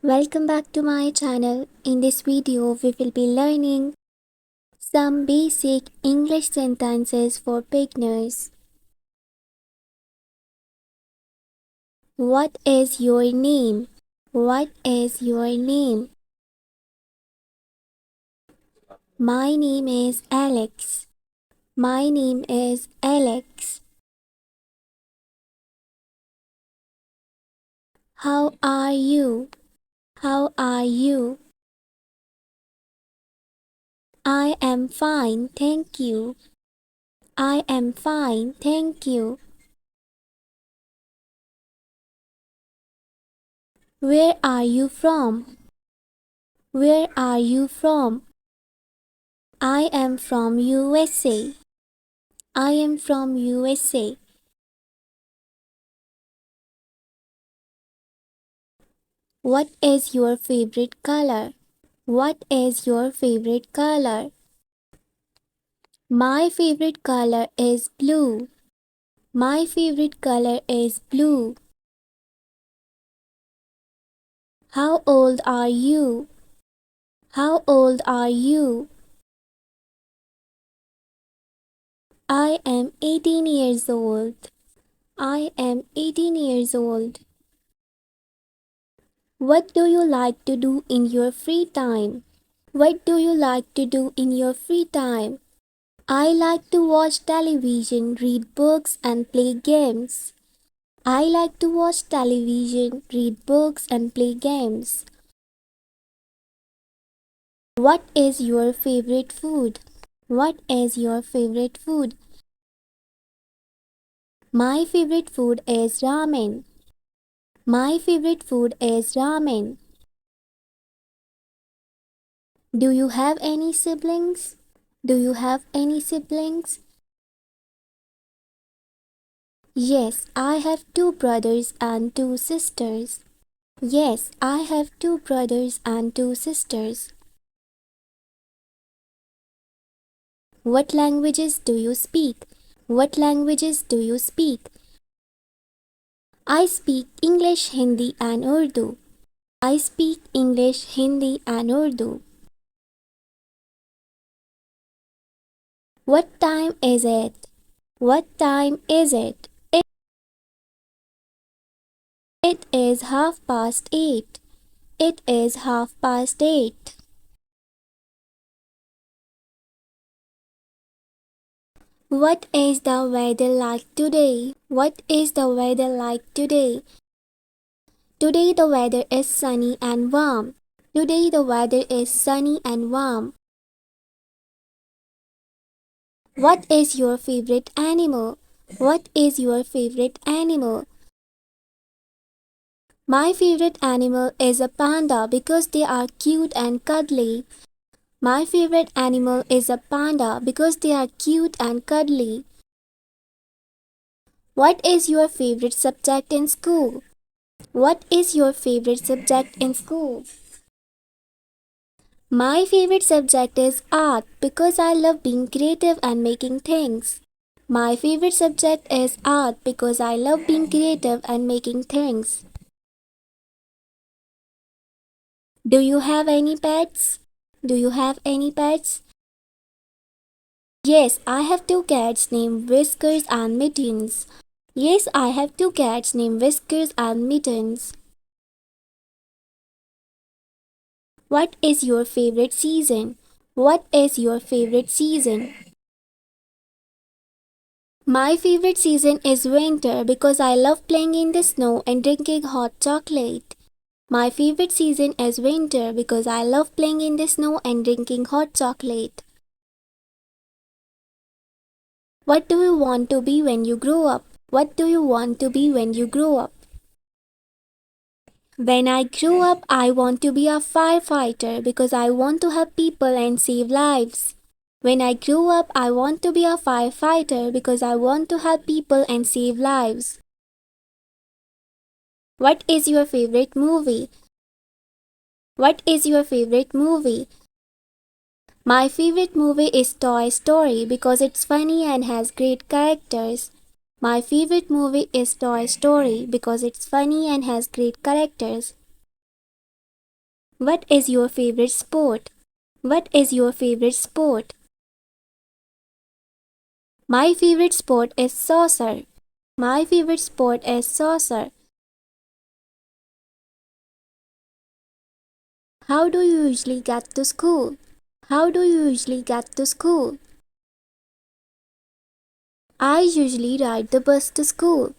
Welcome back to my channel. In this video, we will be learning some basic English sentences for beginners. What is your name? What is your name? My name is Alex. My name is Alex. How are you? How are you? I am fine, thank you. I am fine, thank you. Where are you from? Where are you from? I am from USA. I am from USA. What is your favorite color? What is your favorite color? My favorite color is blue. My favorite color is blue. How old are you? How old are you? I am 18 years old. I am 18 years old. What do you like to do in your free time? What do you like to do in your free time? I like to watch television, read books, and play games. I like to watch television, read books, and play games. What is your favorite food? What is your favorite food? My favorite food is ramen. My favorite food is ramen. Do you have any siblings? Do you have any siblings? Yes, I have two brothers and two sisters. Yes, I have two brothers and two sisters. What languages do you speak? What languages do you speak? I speak English, Hindi, and Urdu. I speak English, Hindi, and Urdu. What time is it? What time is it? It is 8:30. It is 8:30. What is the weather like today? What is the weather like today? Today the weather is sunny and warm. Today the weather is sunny and warm. What is your favorite animal? What is your favorite animal? My favorite animal is a panda because they are cute and cuddly. My favorite animal is a panda because they are cute and cuddly. What is your favorite subject in school? What is your favorite subject in school? My favorite subject is art because I love being creative and making things. My favorite subject is art because I love being creative and making things. Do you have any pets? Do you have any pets? Yes, I have two cats named Whiskers and Mittens. Yes, I have two cats named Whiskers and Mittens. What is your favorite season? What is your favorite season? My favorite season is winter because I love playing in the snow and drinking hot chocolate. My favorite season is winter because I love playing in the snow and drinking hot chocolate. What do you want to be when you grow up? What do you want to be when you grow up? When I grow up, I want to be a firefighter because I want to help people and save lives. When I grow up, I want to be a firefighter because I want to help people and save lives. What is your favorite movie? What is your favorite movie? My favorite movie is Toy Story because it's funny and has great characters. My favorite movie is Toy Story because it's funny and has great characters. What is your favorite sport? What is your favorite sport? My favorite sport is soccer. My favorite sport is soccer. How do you usually get to school? How do you usually get to school? I usually ride the bus to school.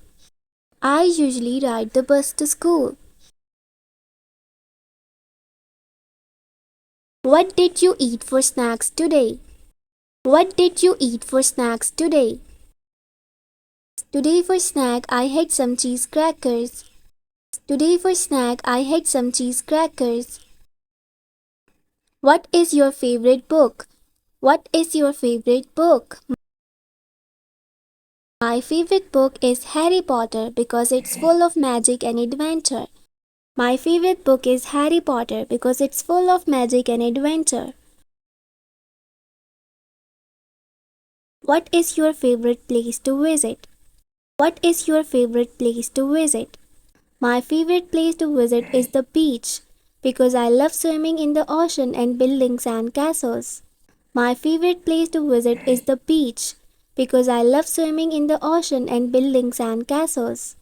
I usually ride the bus to school. What did you eat for snacks today? What did you eat for snacks today? Today for snack I had some cheese crackers. Today for snack I had some cheese crackers. What is your favorite book? What is your favorite book? My favorite book is Harry Potter because it's full of magic and adventure. My favorite book is Harry Potter because it's full of magic and adventure. What is your favorite place to visit? What is your favorite place to visit? My favorite place to visit is the beach because I love swimming in the ocean and building sand castles. My favorite place to visit is the beach because I love swimming in the ocean and building sand castles.